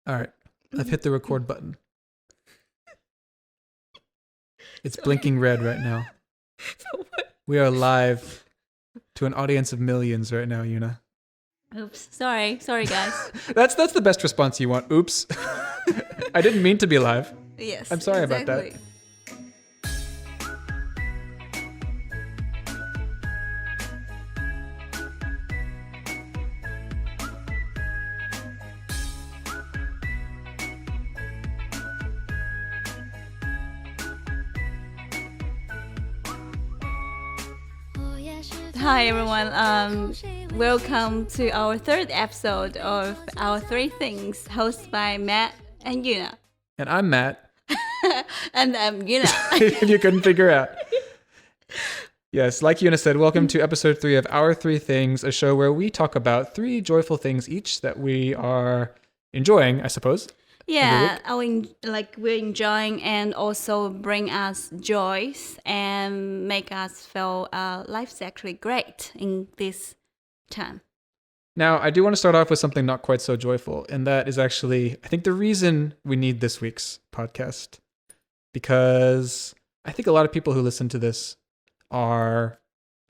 All right. I've hit the record button. It's blinking red right now. We are live to an audience of millions right now, Yuna. Oops. Sorry, guys. That's the best response you want. Oops. I didn't mean to be live. Yes. I'm sorry about that. Hi everyone. Welcome to our third episode of Our Three Things, hosted by Matt and Yuna. And I'm Matt. And I'm Yuna. If you couldn't figure out. Yes, like Yuna said, welcome to episode 3 of Our Three Things, a show where we talk about 3 joyful things each that we are enjoying, I suppose. Yeah, we're enjoying and also bring us joys and make us feel life's actually great in this time. Now, I do want to start off with something not quite so joyful, and that is actually, I think, the reason we need this week's podcast. Because I think a lot of people who listen to this are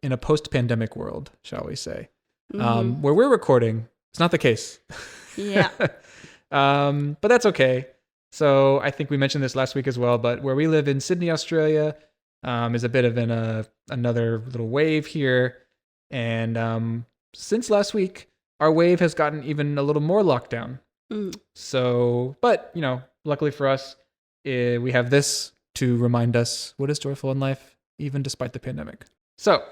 in a post-pandemic world, shall we say. Mm-hmm. Where we're recording, it's not the case. Yeah. But that's okay. So I think we mentioned this last week as well, but where we live in Sydney, Australia, is a bit of another little wave here. And since last week, our wave has gotten even a little more locked down. So, but, luckily for us, we have this to remind us what is joyful in life, even despite the pandemic. So,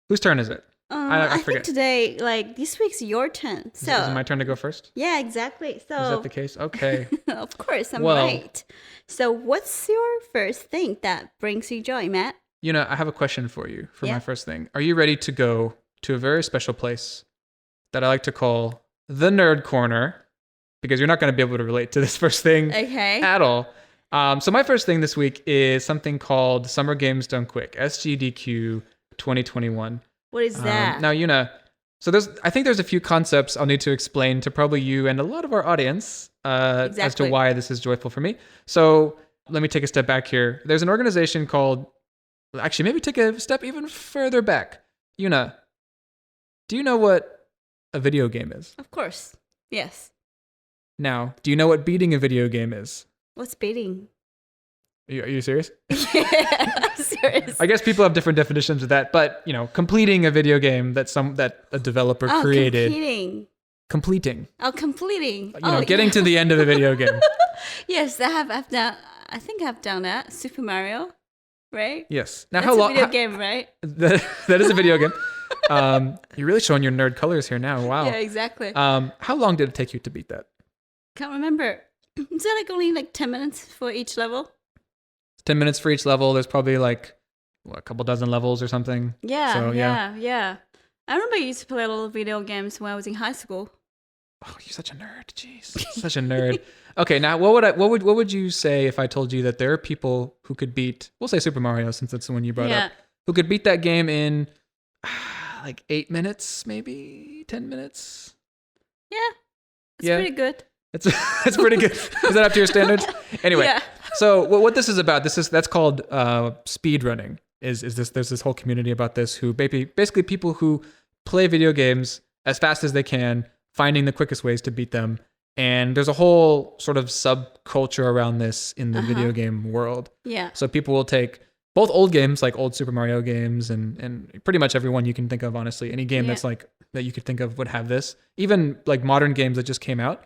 whose turn is it? I think today, this week's your turn. So is it my turn to go first? Yeah, exactly. So Is that the case? Okay. Of course, I'm right. So what's your first thing that brings you joy, Matt? I have a question for you for my first thing. Are you ready to go to a very special place that I like to call the Nerd Corner? Because you're not going to be able to relate to this first thing at all. So my first thing this week is something called Summer Games Done Quick, SGDQ 2021. What is that? Now, Yuna, so I think there's a few concepts I'll need to explain to probably you and a lot of our audience as to why this is joyful for me. So let me take a step back here. There's an organization called, actually, maybe take a step even further back. Yuna, do you know what a video game is? Of course. Yes. Now, do you know what beating a video game is? What's beating? Are you serious? Yeah, I'm serious. I guess people have different definitions of that, but completing a video game that a developer created. Completing. Oh, completing. Getting to the end of a video game. Yes, I've done. I think I've done that. Super Mario, right? Yes. Now, that's how long? A video game, right? That is a video game. You're really showing your nerd colors here now. Wow. Yeah, exactly. How long did it take you to beat that? Can't remember. Is that only 10 minutes for each level? 10 minutes for each level. There's probably a couple dozen levels or something. Yeah, so, yeah. I remember I used to play a lot of video games when I was in high school. Oh, you're such a nerd. Jeez. Such a nerd. Okay, now what would you say if I told you that there are people who could beat, we'll say Super Mario since that's the one you brought up, who could beat that game in 8 minutes, maybe 10 minutes? Yeah. It's pretty good. It's pretty good. Is that up to your standards? Anyway. Yeah. So what this is about, that's called speed running. There's this whole community about this who basically people who play video games as fast as they can, finding the quickest ways to beat them. And there's a whole sort of subculture around this in the video game world. Yeah. So people will take both old games, like old Super Mario games, and pretty much everyone you can think of, honestly. Any game that's that you could think of would have this. Even modern games that just came out.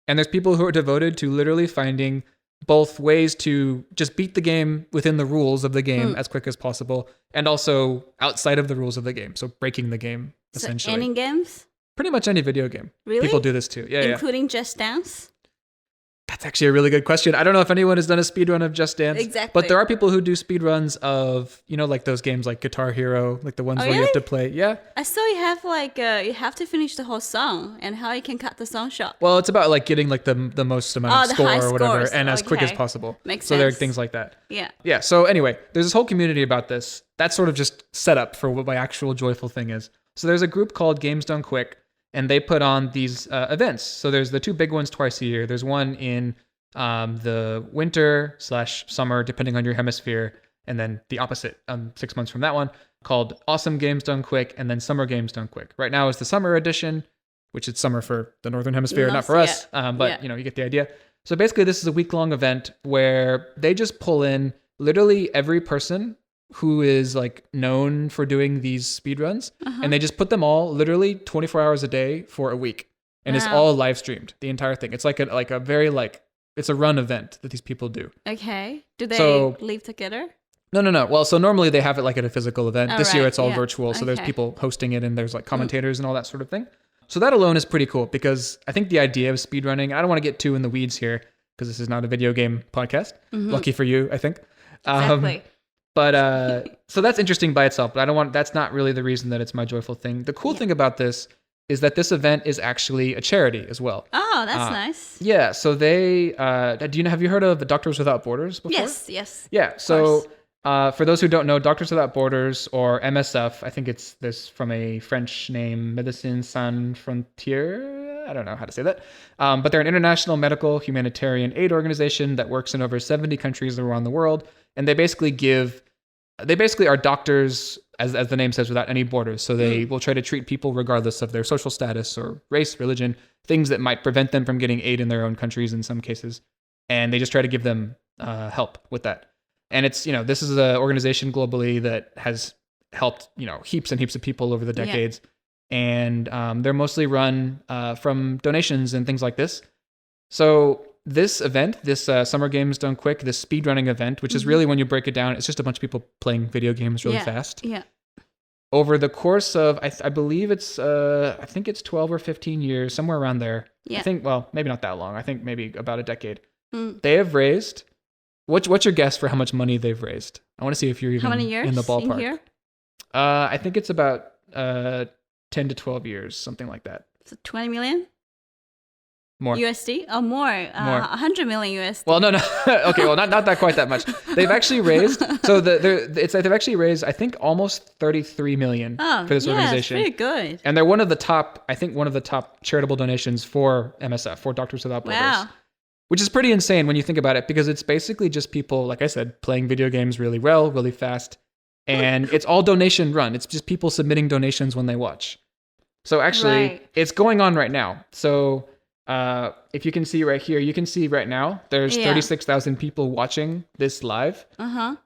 And there's people who are devoted to literally finding both ways to just beat the game within the rules of the game as quick as possible, and also outside of the rules of the game. So breaking the game, essentially. So any games? Pretty much any video game. Really? People do this too. Yeah, including Just Dance? That's actually a really good question. I don't know if anyone has done a speedrun of Just Dance. Exactly. But there are people who do speedruns of, those games like Guitar Hero, like the ones where you have to play. Yeah. I saw you have you have to finish the whole song and how you can cut the song short. Well, it's about getting the most amount of score or whatever and as quick as possible. Makes sense. So there are things like that. Yeah. Yeah. So anyway, there's this whole community about this. That's sort of just set up for what my actual joyful thing is. So there's a group called Games Done Quick. and they put on these events. So there's the two big ones twice a year. There's one in the winter/summer, depending on your hemisphere, and then the opposite 6 months from that one, called Awesome Games Done Quick, and then Summer Games Done Quick. Right now is the summer edition, which is summer for the Northern Hemisphere, not for us, but you get the idea. So basically, this is a week-long event where they just pull in literally every person who is like known for doing these speedruns, and they just put them all literally 24 hours a day for a week, and it's all live streamed, the entire thing. It's like a very it's a run event that these people do. Okay. Do they live together? No. Well, so normally they have it like at a physical event. This year it's all virtual, so there's Okay. people hosting it, and there's like commentators and all that sort of thing. So that alone is pretty cool, because I think the idea of speedrunning, I don't want to get too in the weeds here because this is not a video game podcast. Lucky for you, I think. Exactly. But so that's interesting by itself, but that's not really the reason that it's my joyful thing. The cool thing about this is that this event is actually a charity as well. Oh, that's nice. Yeah, so they have you heard of Doctors Without Borders before? Yes. Yeah, so for those who don't know, Doctors Without Borders, or MSF, I think it's this from a French name, Médecins Sans Frontières. I don't know how to say that. But they're an international medical humanitarian aid organization that works in over 70 countries around the world. And they basically are doctors, as the name says, without any borders. So they will try to treat people regardless of their social status or race, religion, things that might prevent them from getting aid in their own countries in some cases. And they just try to give them help with that. And it's, this is an organization globally that has helped, heaps and heaps of people over the decades. Yeah. And they're mostly run from donations and things like this. So this event, this Summer Games Done Quick, this speedrunning event, which is really, when you break it down, it's just a bunch of people playing video games really fast. Yeah. Over the course of, I believe it's, I think it's 12 or 15 years, somewhere around there. Yeah. I think, well, maybe not that long. I think maybe about a decade. They have raised... What's your guess for how much money they've raised? I want to see if you're even in the ballpark. In here? I think it's about 10 to 12 years, something like that. So 20 million? More. USD? Oh, more. 100 million USD. Well, no. Okay, well, not that quite that much. They've actually raised, they've actually raised, I think, almost 33 million for this organization. It's pretty good. And they're one of the top charitable donations for MSF, for Doctors Without Borders. Wow. Which is pretty insane when you think about it, because it's basically just people, like I said, playing video games really well, really fast. And it's all donation run. It's just people submitting donations when they watch. So actually, it's going on right now. So if you can see right here, you can see right now, there's 36,000 people watching this live.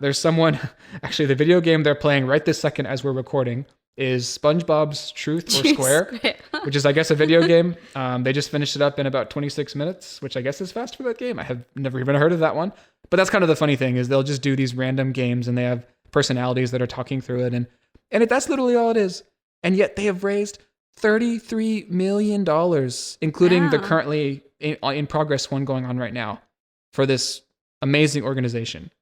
There's someone, actually the video game they're playing right this second as we're recording is SpongeBob's Truth or Square, which is, I guess, a video game. They just finished it up in about 26 minutes, which I guess is fast for that game. I have never even heard of that one. But that's kind of the funny thing, is they'll just do these random games and they have personalities that are talking through it. And that's literally all it is. And yet they have raised $33 million, including the currently in progress one going on right now, for this amazing organization.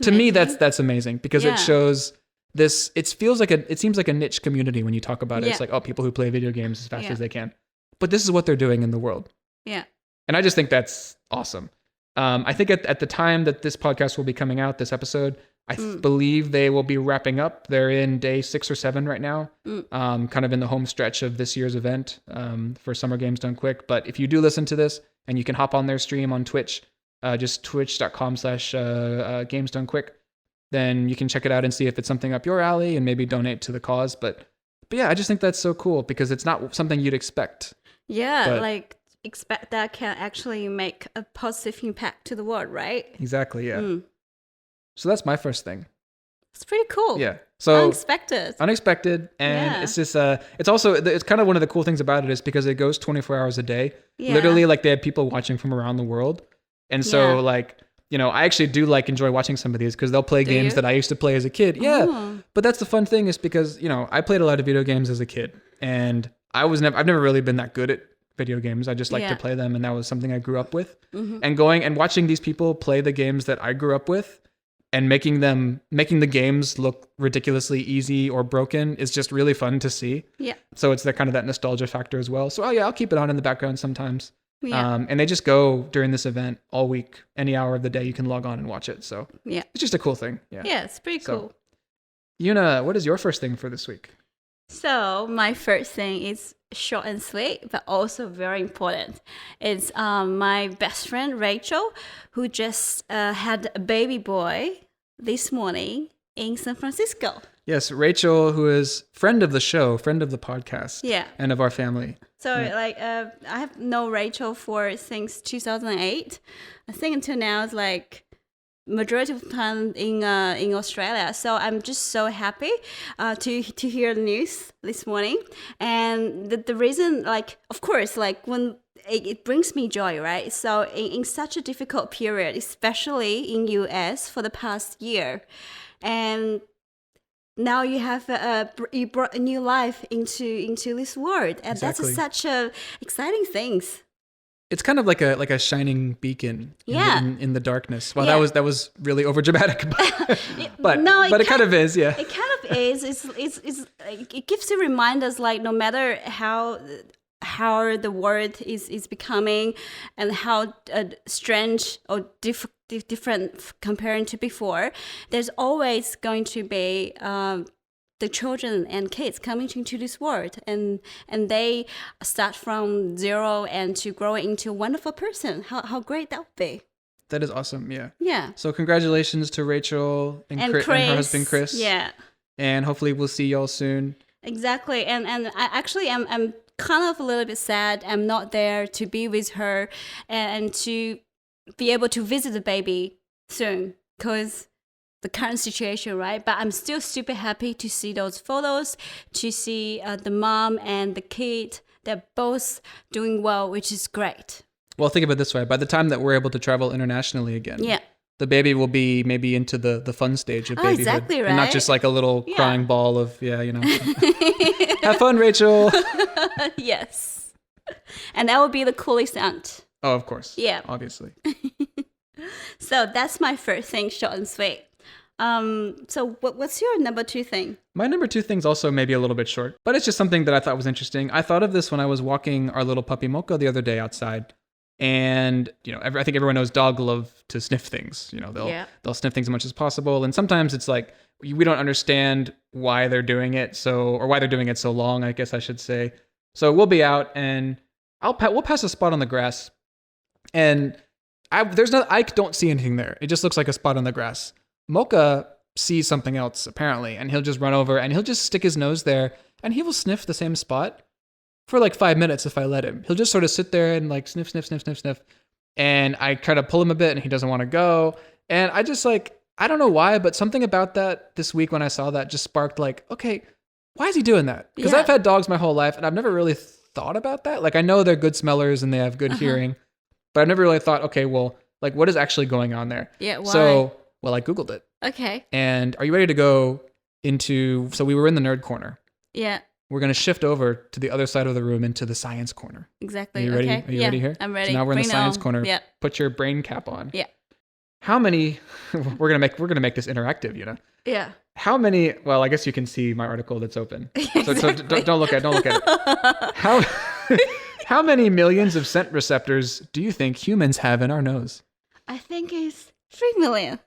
To me, that's amazing, because it shows... It seems like a niche community when you talk about it. It's like, people who play video games as fast as they can. But this is what they're doing in the world. Yeah. And I just think that's awesome. I think at the time that this podcast will be coming out, this episode, I believe they will be wrapping up. They're in day 6 or 7 right now, kind of in the home stretch of this year's event for Summer Games Done Quick. But if you do listen to this and you can hop on their stream on Twitch, just twitch.com/Games Done Quick, then you can check it out and see if it's something up your alley and maybe donate to the cause. But yeah, I just think that's so cool, because it's not something you'd expect. Yeah, expect that can actually make a positive impact to the world, right? Exactly, yeah. So that's my first thing. It's pretty cool. Yeah. So unexpected. And it's just, it's kind of one of the cool things about it is because it goes 24 hours a day. Yeah. Literally, like, they have people watching from around the world. And so I actually do enjoy watching some of these, because they'll play games that I used to play as a kid. Yeah. Ooh. But that's the fun thing, is because, I played a lot of video games as a kid, and I've never really been that good at video games. I just like to play them, and that was something I grew up with. And going and watching these people play the games that I grew up with and making the games look ridiculously easy or broken is just really fun to see. Yeah. So it's that nostalgia factor as well. So I'll keep it on in the background sometimes. Yeah. And they just go during this event all week, any hour of the day you can log on and watch it. So it's just a cool thing. Yeah. Yeah, it's pretty cool. Yuna, what is your first thing for this week? So my first thing is short and sweet, but also very important. It's my best friend Rachel, who just had a baby boy this morning in San Francisco. Yes, Rachel, who is friend of the show, friend of the podcast, and of our family. So I have known Rachel since 2008. I think until now it's like majority of the time in Australia. So I'm just so happy to hear the news this morning. And the reason, like, of course, like when it brings me joy, right? So in such a difficult period, especially in US for the past year, and now you have you brought a new life into this world, and Exactly. that's such a exciting things. It's kind of like a shining beacon in the darkness. Well, Yeah. that was really overdramatic, but No, it kind of is, yeah. It kind of is. It gives you reminders, like no matter how the world is becoming and how strange or different comparing to before, there's always going to be the children and kids coming into this world, and they start from zero and to grow into a wonderful person. How great that would be. That is awesome, yeah. Yeah. So congratulations to Rachel and Chris, and her husband Chris. Yeah. And hopefully we'll see y'all soon. Exactly. And I actually I'm kind of a little bit sad I'm not there to be with her and to be able to visit the baby soon, because the current situation, right? But I'm still super happy to see those photos, to see the mom and the kid. They're both doing well, which is great. Well, think of it this way. By the time that we're able to travel internationally again, the baby will be maybe into the fun stage of babyhood. Exactly right. And not just like a little crying ball of, have fun, Rachel. Yes. And that would be the coolest aunt. Oh, of course. Yeah. Obviously. So that's my first thing, short and sweet. So what's your number 2 thing? My number 2 thing's also maybe a little bit short, but it's just something that I thought was interesting. I thought of this when I was walking our little puppy Mocha the other day outside. And, I think everyone knows dogs love to sniff things. They'll sniff things as much as possible. And sometimes it's like, we don't understand why they're doing it. Or why they're doing it so long, I guess I should say. So we'll be out and we'll pass a spot on the grass. And I don't see anything there. It just looks like a spot on the grass. Mocha sees something else, apparently, and he'll just run over and he'll just stick his nose there and he will sniff the same spot for like 5 minutes if I let him. He'll just sort of sit there and like sniff, sniff, sniff, sniff, sniff. And I try to pull him a bit and he doesn't want to go. And I just I don't know why, but something about that this week when I saw that just sparked like, okay, why is he doing that? Because I've had dogs my whole life and I've never really thought about that. Like I know they're good smellers and they have good hearing, but I've never really thought, okay, well, like what is actually going on there? Yeah, why? So, well, I Googled it. Okay. And are you ready to go so we were in the nerd corner. Yeah. We're going to shift over to the other side of the room into the science corner. Exactly. Are you ready? Okay. Are you ready here? I'm ready. So now we're in the Bring it science on. corner. Yeah. Put your brain cap on. Yeah. How many? We're gonna make this interactive. Yeah. How many? Well, I guess you can see my article that's open. So don't look at it. How many millions of scent receptors do you think humans have in our nose? I think it's 3 million.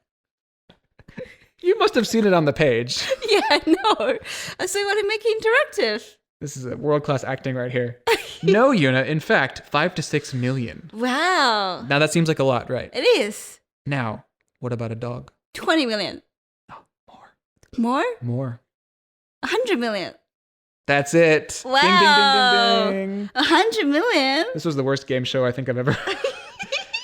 You must have seen it on the page. Yeah, I know. I say want to make it interactive. This is a world-class acting right here. No, Yuna. In fact, 5 to 6 million. Wow. Now that seems like a lot, right? It is. Now, what about a dog? 20 million. Oh, more. More? More. 100 million. That's it. Wow. Ding, ding, ding, ding, ding. 100 million? This was the worst game show I think I've ever.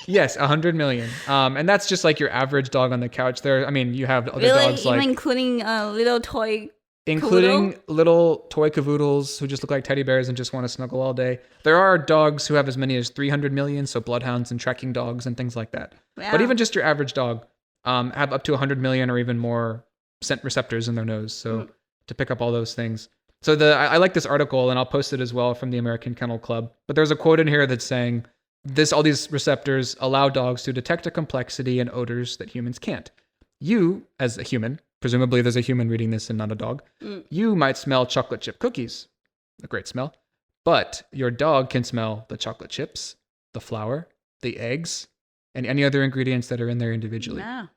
Yes, 100 million. And that's just like your average dog on the couch. You have other dogs Even like including little toy including cavoodle? little toy cavoodles who just look like teddy bears and just want to snuggle all day. There are dogs who have as many as 300 million, so bloodhounds and tracking dogs and things like that. Wow. But even just your average dog have up to 100 million or even more scent receptors in their nose, so to pick up all those things. So I like this article, and I'll post it as well from the American Kennel Club. But there's a quote in here that's saying, all these receptors allow dogs to detect a complexity and odors that humans can't. You, as a human, presumably there's a human reading this and not a dog, you might smell chocolate chip cookies, a great smell, but your dog can smell the chocolate chips, the flour, the eggs, and any other ingredients that are in there individually. Wow.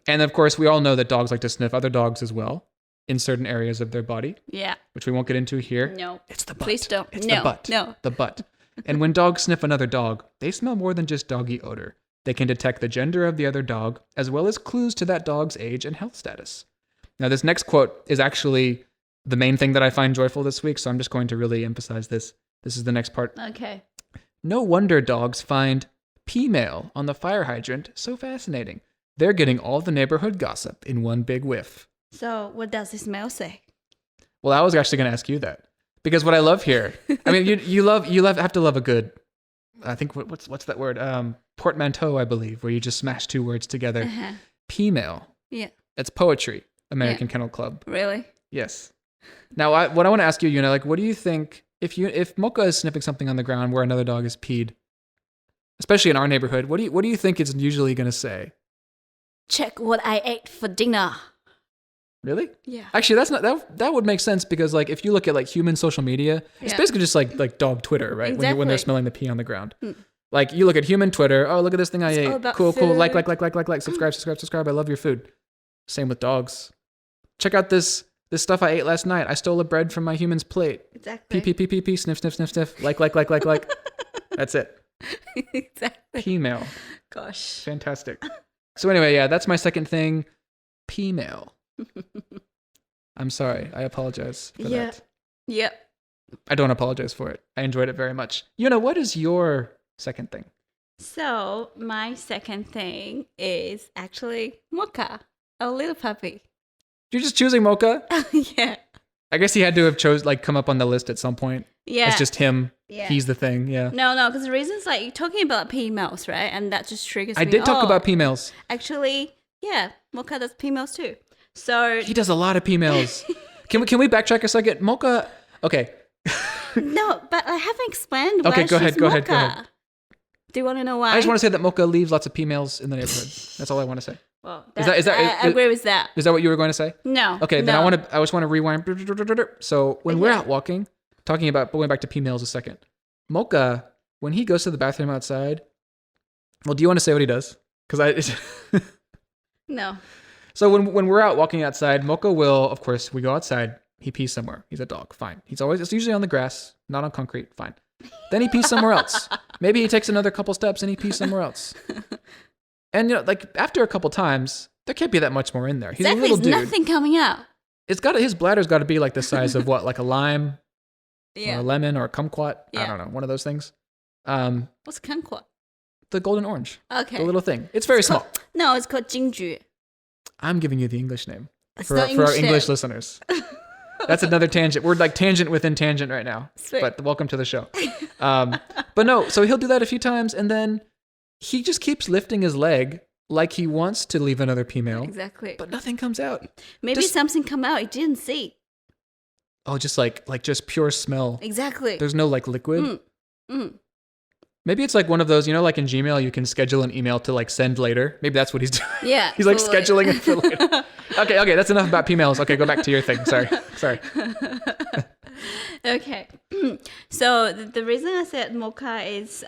And of course, we all know that dogs like to sniff other dogs as well. in certain areas of their body, Yeah. which we won't get into here. No. It's the butt. Please don't. It's No. the butt. No. The butt. And when dogs sniff another dog, they smell more than just doggy odor. They can detect the gender of the other dog, as well as clues to that dog's age and health status. Now, this next quote is actually the main thing that I find joyful this week, so I'm just going to really emphasize this. This is the next part. Okay. No wonder dogs find P-mail on the fire hydrant so fascinating. They're getting all the neighborhood gossip in one big whiff. So what does this smell say? Well, I was actually going to ask you that. Because what I love here, I mean, you have to love a good, I think, what's that word? Portmanteau, I believe, where you just smash two words together. Uh-huh. P-mail. Yeah. It's poetry, American Kennel Club. Really? Yes. Now, what I want to ask you, Yuna, like, what do you think if Mocha is sniffing something on the ground where another dog is peed, especially in our neighborhood, what do you think it's usually going to say? Check what I ate for dinner. Really? Yeah. Actually, that's not that would make sense because like if you look at like human social media, it's basically just like dog Twitter, right? Exactly. When they're smelling the pee on the ground. Like you look at human Twitter, oh look at this thing I ate. Cool, like, subscribe. I love your food. Same with dogs. Check out this stuff I ate last night. I stole a bread from my human's plate. Exactly. Pee, sniff. Like. That's it. Exactly. P-mail. Gosh. Fantastic. So anyway, yeah, that's my second thing. P-mail. I'm sorry. I apologize for that. Yep. I don't apologize for it. I enjoyed it very much. Yuna, what is your second thing? So my second thing is actually Mocha, a little puppy. You're just choosing Mocha? Yeah. I guess he had to have come up on the list at some point. Yeah. It's just him. Yeah. He's the thing. Yeah. No, because the reason's like you're talking about females, right? And that just triggers me. I did talk about females. Actually, yeah, Mocha does females too. So he does a lot of females. Can we backtrack a second? Mocha. Okay. No, but I haven't explained why okay, go she's ahead. Mocha. Do you want to know why? I just want to say that Mocha leaves lots of females in the neighborhood. That's all I want to say. Well, I agree with that. Is that what you were going to say? No. Okay, then no. I just want to rewind. So when we're out walking, talking about going back to females a second, Mocha, when he goes to the bathroom outside, well, do you want to say what he does? Because No. So when we're out walking outside, Mocha will, of course, we go outside. He pees somewhere. He's a dog. Fine. It's usually on the grass, not on concrete. Fine. Then he pees somewhere else. Maybe he takes another couple steps and he pees somewhere else. And like after a couple times, there can't be that much more in there. He's a little dude. Nothing coming out. His bladder's got to be like the size of what, like a lime, or a lemon, or a kumquat. Yeah. I don't know, one of those things. What's kumquat? The golden orange. Okay. The little thing. It's very small. No, it's called jinju. I'm giving you the English name It's for not our English name. listeners. That's another tangent. We're like tangent within tangent right now. Sweet. But welcome to the show. But no, so he'll do that a few times and then he just keeps lifting his leg like he wants to leave another female. Exactly. But nothing comes out. Maybe something come out you didn't see. Oh, just like just pure smell. Exactly. There's no like liquid. Maybe it's like one of those, like in Gmail, you can schedule an email to like send later. Maybe that's what he's doing. Yeah. He's like scheduling it for later. Okay, that's enough about females. Okay, go back to your thing. Sorry. Okay. So the reason I said Mocha is,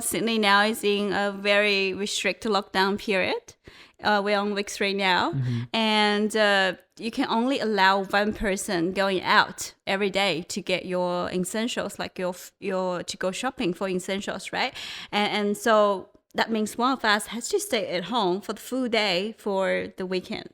Sydney now is in a very restricted lockdown period. We're on week 3 now. And you can only allow one person going out every day to get your essentials, like your to go shopping for essentials, right? And so that means one of us has to stay at home for the full day for the weekend.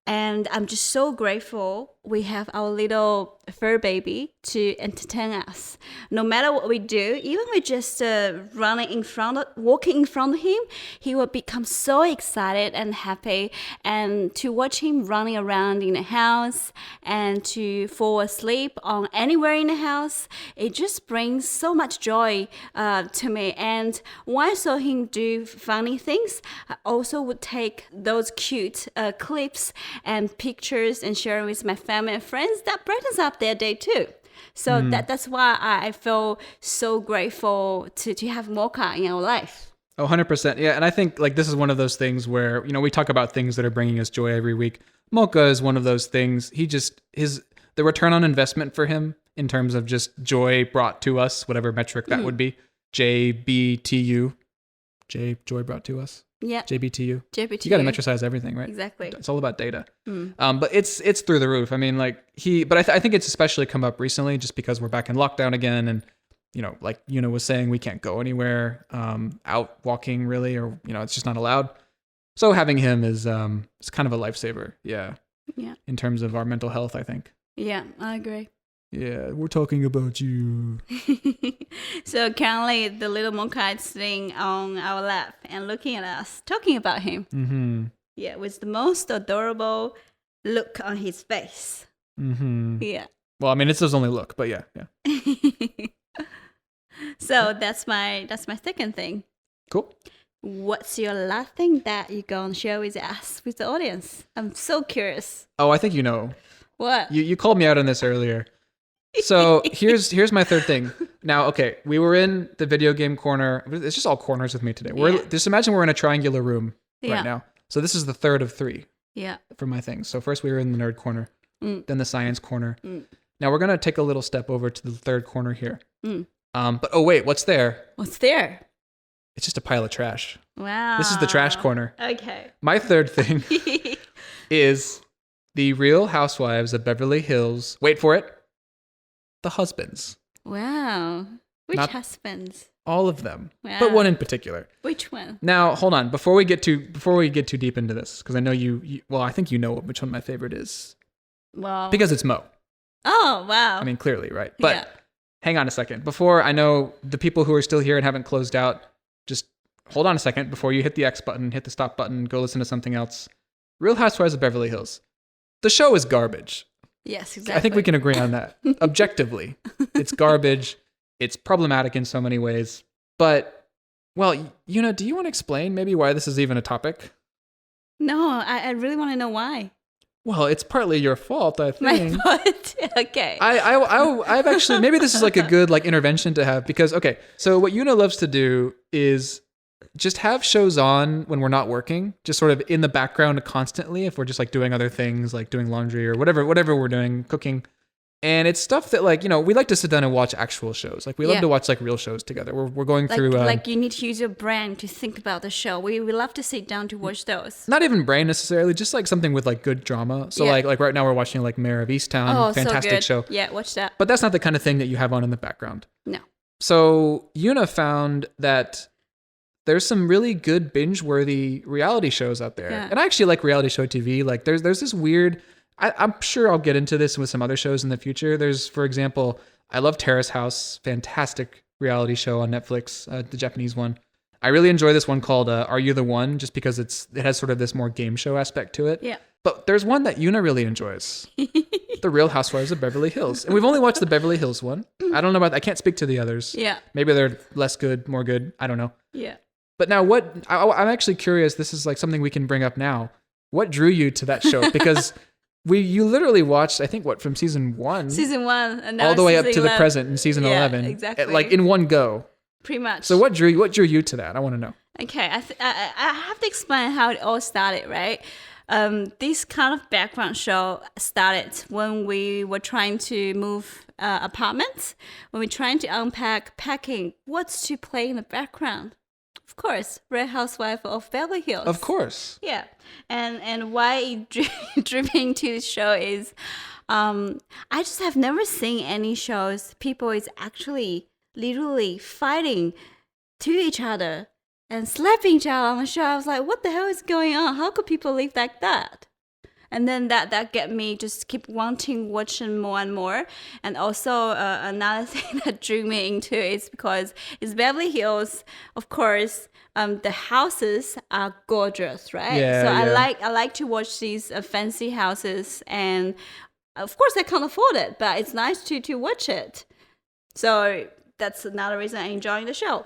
And I'm just so grateful we have our little fur baby to entertain us. No matter what we do, even we just walking in front of him, he will become so excited and happy. And to watch him running around in the house and to fall asleep on anywhere in the house, it just brings so much joy to me. And when I saw him do funny things, I also would take those cute clips and pictures and share with my family and friends. That brightens up their day too. So that's why I feel so grateful to have Mocha in our life. Oh, 100%. Yeah, and I think like this is one of those things where, we talk about things that are bringing us joy every week. Mocha is one of those things. The return on investment for him in terms of just joy brought to us, whatever metric that would be, JBTU, joy brought to us. Yeah. JBTU. JBTU. You got to metricize everything, right? Exactly. It's all about data. But it's through the roof. I mean, like but I think it's especially come up recently just because we're back in lockdown again. And, like Yuna was saying, we can't go anywhere out walking really, or, it's just not allowed. So having him is it's kind of a lifesaver. Yeah. Yeah. In terms of our mental health, I think. Yeah, I agree. Yeah, we're talking about you. So currently the little monkey is sitting on our lap and looking at us, talking about him. Mm-hmm. Yeah, with the most adorable look on his face. Mm-hmm. Yeah. Well, I mean, it's his only look, but yeah. So that's my second thing. Cool. What's your last thing that you're going to share with us, with the audience? I'm so curious. Oh, I think you know. What? You called me out on this earlier. So here's my third thing. Now, okay, we were in the video game corner. It's just all corners with me today. Just imagine we're in a triangular room right now. So this is the third of 3. Yeah. For my things. So first we were in the nerd corner, then the science corner. Now we're gonna take a little step over to the third corner here. But oh wait, what's there? What's there? It's just a pile of trash. Wow. This is the trash corner. Okay. My third thing is the Real Housewives of Beverly Hills. Wait for it. The husbands. Wow. Which Not husbands? all of them, Wow. but one in particular. Which one? Now, hold on. Before we get too deep into this, because I know well, I think you know which one my favorite is. Well. Because it's Mo. Oh, wow. I mean, clearly, right? But yeah. Hang on a second. Before I know the people who are still here and haven't closed out, just hold on a second before you hit the X button, hit the stop button, go listen to something else. Real Housewives of Beverly Hills. The show is garbage. Yes, exactly. I think we can agree on that. Objectively, it's garbage. It's problematic in so many ways. But, well, Yuna, do you want to explain maybe why this is even a topic? No, I really want to know why. Well, it's partly your fault, I think. My fault? Okay. I've actually, maybe this is like a good like intervention to have because, okay, so what Yuna loves to do is just have shows on when we're not working, just sort of in the background constantly if we're just like doing other things, like doing laundry or whatever we're doing, cooking. And it's stuff that like, we like to sit down and watch actual shows. Like we love to watch like real shows together. We're going through... like you need to use your brain to think about the show. We love to sit down to watch those. Not even brain necessarily, just like something with like good drama. So like right now we're watching like Mayor of Easttown, fantastic show. Yeah, watch that. But that's not the kind of thing that you have on in the background. No. So Yuna found that there's some really good binge-worthy reality shows out there. Yeah. And I actually like reality show TV. Like there's this weird... I'm sure I'll get into this with some other shows in the future. There's, for example, I love Terrace House, fantastic reality show on Netflix, the Japanese one. I really enjoy this one called Are You the One? Just because it has sort of this more game show aspect to it. Yeah. But there's one that Yuna really enjoys, The Real Housewives of Beverly Hills. And we've only watched the Beverly Hills one. I don't know I can't speak to the others. Yeah. Maybe they're less good, more good. I don't know. Yeah. But now I'm actually curious. This is like something we can bring up now. What drew you to that show? Because... You literally watched, I think, from season 1? Season 1. And now all the way up to 11. the present in season 11. Exactly. Like in one go. Pretty much. So what drew you to that? I want to know. Okay, I have to explain how it all started, right? This kind of background show started when we were trying to move apartments, when we're trying to packing what's to play in the background. Of course, Real Housewife of Beverly Hills. Of course. Yeah, and why it drew me into this show is, I just have never seen any shows people is actually literally fighting to each other and slapping each other on the show. I was like, what the hell is going on? How could people live like that? And then that get me just keep wanting watching more and more. And also another thing that drew me into it is because it's Beverly Hills. Of course, the houses are gorgeous, right? Yeah, so yeah. I like to watch these fancy houses, and of course I can't afford it, but it's nice to watch it. So that's another reason I'm enjoying the show.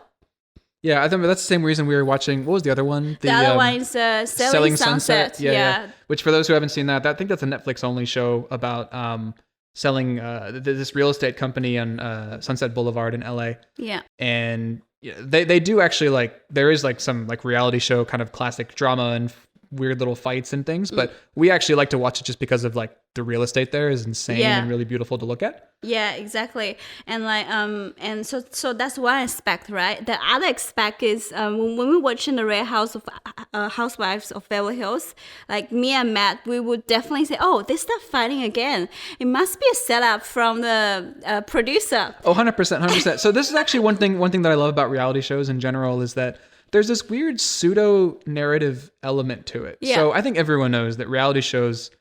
Yeah, I think that's the same reason we were watching. What was the other one? The other one is Selling Sunset. Yeah. Which, for those who haven't seen that, I think that's a Netflix-only show about selling this real estate company on Sunset Boulevard in LA. Yeah. And they do actually, like, there is like some like reality show kind of classic drama and weird little fights and things, but we actually like to watch it just because of like the real estate there is insane and really beautiful to look at. Yeah, exactly. And like and so that's one aspect, right? The other aspect is when we watch in the Real Housewives of Beverly Hills, like me and Matt, we would definitely say, oh, they start fighting again. It must be a setup from the producer. Oh, 100%, 100%. So this is actually one thing that I love about reality shows in general is that there's this weird pseudo narrative element to it. Yeah. So I think everyone knows that reality shows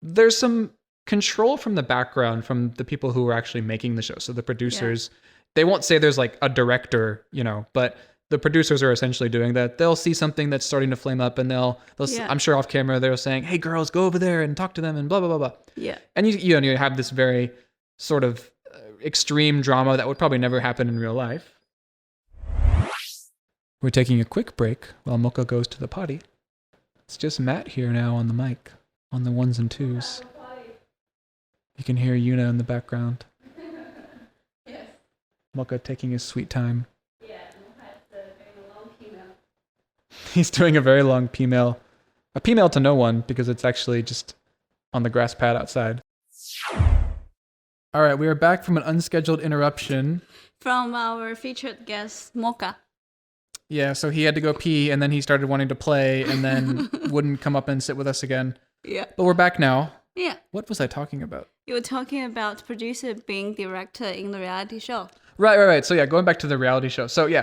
there's some control from the background from the people who are actually making the show. So the producers, they won't say there's like a director, but the producers are essentially doing that. They'll see something that's starting to flame up and they'll I'm sure off camera, they're saying, hey girls, go over there and talk to them and blah, blah, blah, blah. Yeah. And you have this very sort of extreme drama that would probably never happen in real life. We're taking a quick break while Mocha goes to the potty. It's just Matt here now on the mic, on the ones and twos. You can hear Yuna in the background. Yes. Mocha taking his sweet time. Yeah, Mocha is doing a long female. He's doing a very long P-mail. A P-mail to no one because it's actually just on the grass pad outside. All right, we are back from an unscheduled interruption. From our featured guest, Mocha. Yeah, so he had to go pee, and then he started wanting to play, and then wouldn't come up and sit with us again. Yeah. But we're back now. Yeah. What was I talking about? You were talking about producer being director in the reality show. Right. So yeah, going back to the reality show. So yeah,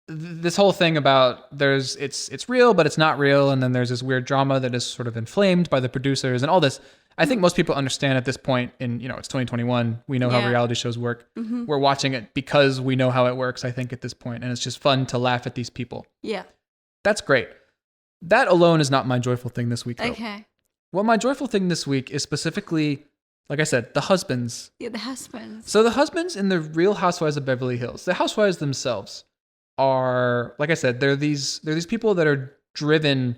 this whole thing about it's real, but it's not real, and then there's this weird drama that is sort of inflamed by the producers and all this. I think most people understand at this point in, it's 2021. We know how reality shows work. Mm-hmm. We're watching it because we know how it works, I think, at this point. And it's just fun to laugh at these people. Yeah. That's great. That alone is not my joyful thing this week, though. Okay. Well, my joyful thing this week is specifically, like I said, the husbands. Yeah, the husbands. So the husbands in the Real Housewives of Beverly Hills, the housewives themselves are, like I said, they're these people that are driven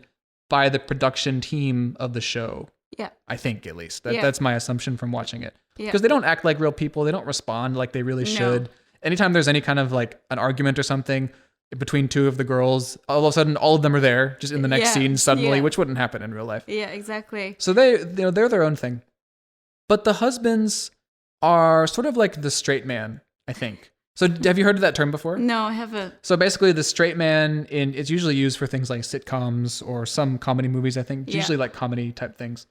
by the production team of the show. Yeah. I think at least. That's my assumption from watching it. Yeah. Because they don't act like real people. They don't respond like they really should. Anytime there's any kind of like an argument or something between two of the girls, all of a sudden all of them are there just in the next scene suddenly, which wouldn't happen in real life. Yeah, exactly. So they're their own thing. But the husbands are sort of like the straight man, I think. So have you heard of that term before? No, I haven't. So basically the straight man it's usually used for things like sitcoms or some comedy movies, I think. It's usually like comedy type things.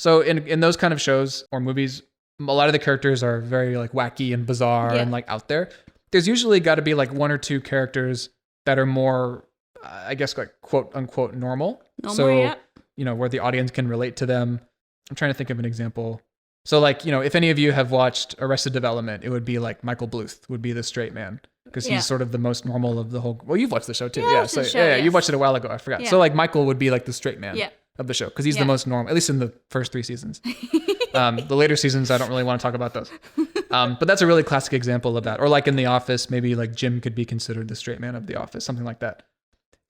So in those kind of shows or movies, a lot of the characters are very like wacky and bizarre and like out there. There's usually got to be like one or two characters that are more, I guess, like quote unquote normal. So, where the audience can relate to them. I'm trying to think of an example. So like, if any of you have watched Arrested Development, it would be like Michael Bluth would be the straight man because he's sort of the most normal of the whole. Well, you've watched the show too. You watched it a while ago. I forgot. Yeah. So like Michael would be like the straight man. Of the show because he's the most normal, at least in the first 3 seasons. The later seasons, I don't really want to talk about those. But that's a really classic example of that. Or like in The Office, maybe like Jim could be considered the straight man of The Office, something like that.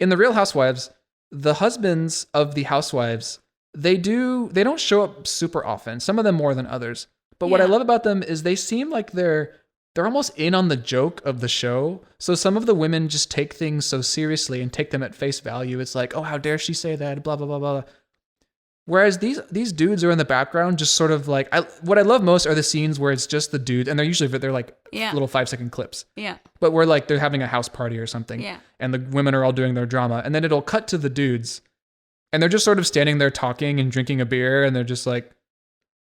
In the Real Housewives, the husbands of the housewives, they don't show up super often. Some of them more than others. But what I love about them is they seem like they're almost in on the joke of the show. So some of the women just take things so seriously and take them at face value. It's like, oh, how dare she say that? Blah, blah, blah, blah. Whereas these dudes are in the background, just sort of like, what I love most are the scenes where it's just the dude, and they're like little 5-second clips. Yeah. But where like they're having a house party or something. Yeah. And the women are all doing their drama, and then it'll cut to the dudes, and they're just sort of standing there talking and drinking a beer, and they're just like,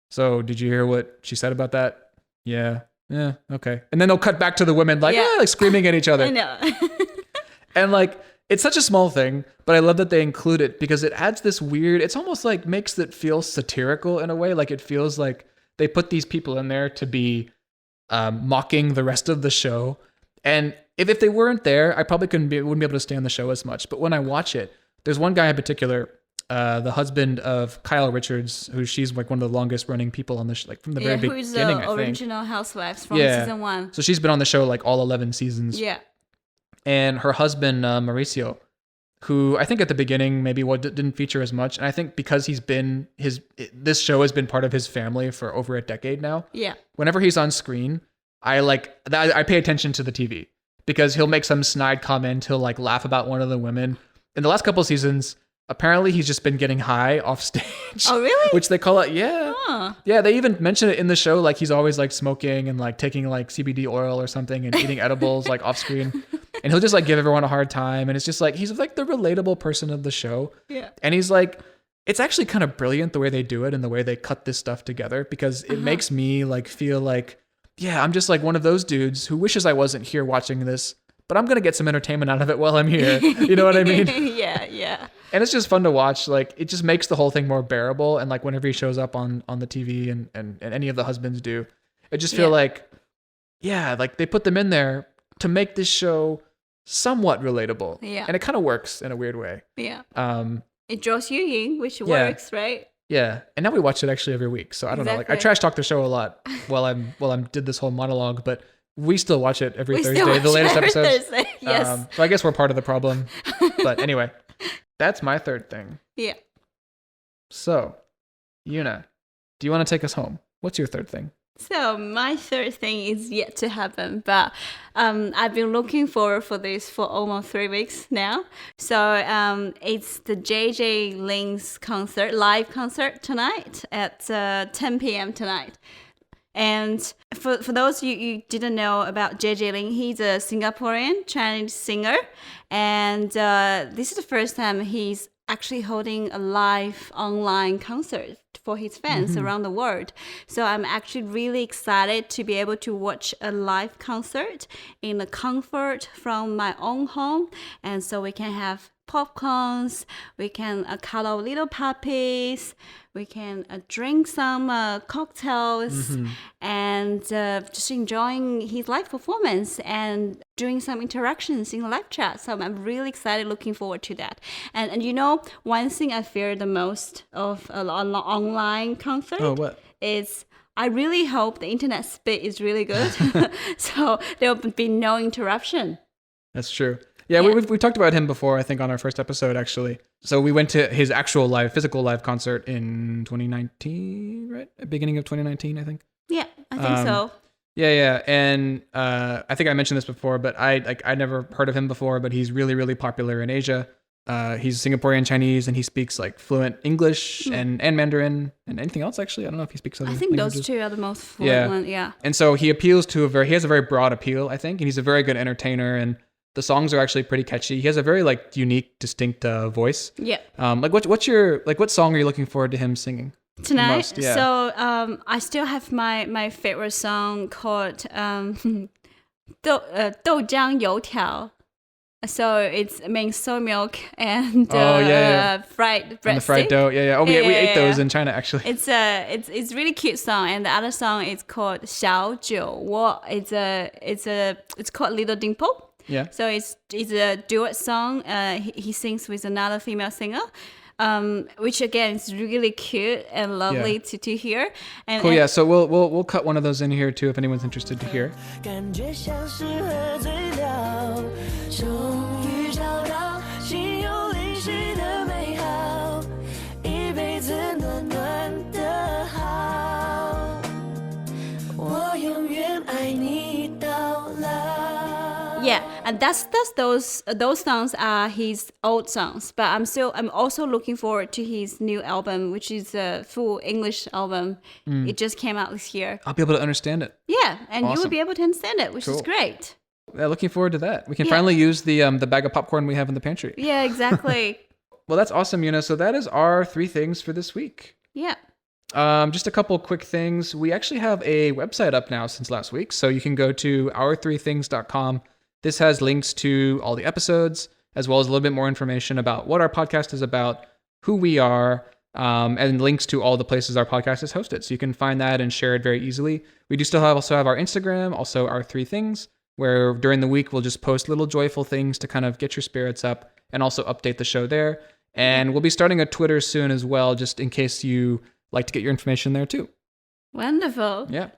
so did you hear what she said about that? Yeah. Yeah. Okay. And then they'll cut back to the women like screaming at each other. I know. And like, it's such a small thing, but I love that they include it because it adds this weird, it's almost like makes it feel satirical in a way. Like it feels like they put these people in there to be mocking the rest of the show. And if they weren't there, I probably wouldn't be able to stand the show as much. But when I watch it, there's one guy in particular, the husband of Kyle Richards, she's like one of the longest running people on the show, like from the very beginning, who's I think. the original housewives from season 1. So she's been on the show like all 11 seasons. Yeah. And her husband, Mauricio, who I think at the beginning maybe didn't feature as much. And I think because this show has been part of his family for over a decade now. Yeah. Whenever he's on screen, I pay attention to the TV because he'll make some snide comment. He'll like laugh about one of the women. In the last couple of seasons, apparently he's just been getting high off stage. Oh, really? Which they call it, yeah. Huh. Yeah, they even mention it in the show, like he's always like smoking and like taking like CBD oil or something and eating edibles like off screen. And he'll just like give everyone a hard time. And it's just like, he's like the relatable person of the show. Yeah. And he's like, it's actually kind of brilliant the way they do it and the way they cut this stuff together, because it makes me like feel like, yeah, I'm just like one of those dudes who wishes I wasn't here watching this, but I'm going to get some entertainment out of it while I'm here. You know what I mean? Yeah. And it's just fun to watch. Like, it just makes the whole thing more bearable. And like whenever he shows up on the TV and any of the husbands do, it just feel like, yeah, like they put them in there to make this show somewhat relatable. Yeah. And it kind of works in a weird way. Yeah. It draws you in, which works, right? Yeah. And now we watch it actually every week. So I don't know. Like I trash talk the show a lot while I'm did this whole monologue, but we still watch it every Thursday, the latest episodes. Yes. So I guess we're part of the problem. But anyway, that's my third thing. Yeah. So, Yuna, do you want to take us home? What's your third thing? So my third thing is yet to happen, but I've been looking forward for this for almost 3 weeks now. So it's the JJ Ling's live concert tonight at 10 p.m. tonight. And for those you didn't know about JJ Ling, he's a Singaporean Chinese singer, and this is the first time he's actually holding a live online concert for his fans around the world. So I'm actually really excited to be able to watch a live concert in the comfort from my own home. And so we can have popcorns, we can cuddle little puppies, we can drink some cocktails, and just enjoying his live performance and doing some interactions in live chat. So I'm really excited, looking forward to that. And you know, one thing I fear the most of an online concert is I really hope the internet speed is really good. So there will be no interruption. That's true. Yeah, we talked about him before, I think, on our first episode, actually. So we went to his actual physical live concert in 2019, right? Beginning of 2019, I think. Yeah, I think so. Yeah. And I think I mentioned this before, but I never heard of him before, but he's really, really popular in Asia. He's Singaporean Chinese, and he speaks like fluent English and Mandarin and anything else, actually. I don't know if he speaks other languages. I think those two are the most fluent ones, yeah. And so he appeals to he has a very broad appeal, I think, and he's a very good entertainer, and the songs are actually pretty catchy. He has a very like unique, distinct voice. Yeah. Like what song are you looking forward to him singing tonight? Most? Yeah. So I still have my favorite song called 豆浆油条. So it means soy milk and fried bread. And the fried dough. Yeah. Oh, we ate those in China, actually. It's a really cute song, and the other song is called 小酒窝. It's called Little Dimple. Yeah. So it's a duet song. He sings with another female singer, which again is really cute and lovely to hear. And, cool. Yeah. So we'll cut one of those in here too if anyone's interested to hear. Yeah, and that's those songs are his old songs, but I'm also looking forward to his new album, which is a full English album. It just came out this year. I'll be able to understand it. Yeah, and you will be able to understand it, which is great. Yeah, looking forward to that. We can finally use the bag of popcorn we have in the pantry. Yeah, exactly. Well, that's awesome, Yuna. So that is our 3 things for this week. Yeah. Just a couple quick things. We actually have a website up now since last week, so you can go to our3things.com. This has links to all the episodes, as well as a little bit more information about what our podcast is about, who we are, and links to all the places our podcast is hosted. So you can find that and share it very easily. We do still also have our Instagram, also our 3 things, where during the week we'll just post little joyful things to kind of get your spirits up and also update the show there. And we'll be starting a Twitter soon as well, just in case you like to get your information there too. Wonderful. Yeah.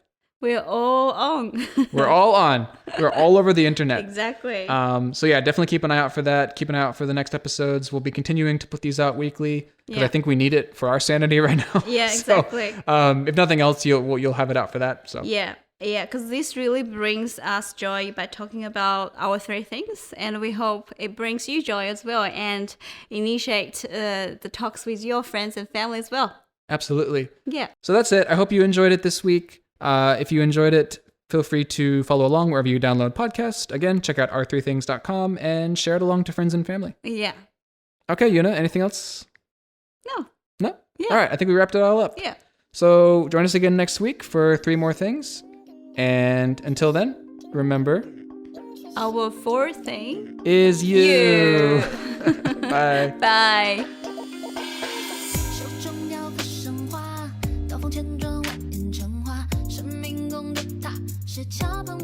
We're all on. We're all on. We're all over the internet. Exactly. So yeah, definitely keep an eye out for that. Keep an eye out for the next episodes. We'll be continuing to put these out weekly because I think we need it for our sanity right now. Yeah, exactly. So, if nothing else, you'll have it out for that. So yeah. Yeah, because this really brings us joy by talking about our 3 things, and we hope it brings you joy as well and initiate the talks with your friends and family as well. Absolutely. Yeah. So that's it. I hope you enjoyed it this week. If you enjoyed it, feel free to follow along wherever you download podcasts. Again, check out our3things.com and share it along to friends and family. Yeah. Okay, Yuna, anything else? No. No? Yeah. All right, I think we wrapped it all up. Yeah. So join us again next week for 3 more things. And until then, remember, Our 4th thing is you. Bye. Bye. 手中雕刻神话，刀锋千转蜿蜒成花，生命中的他是桥旁。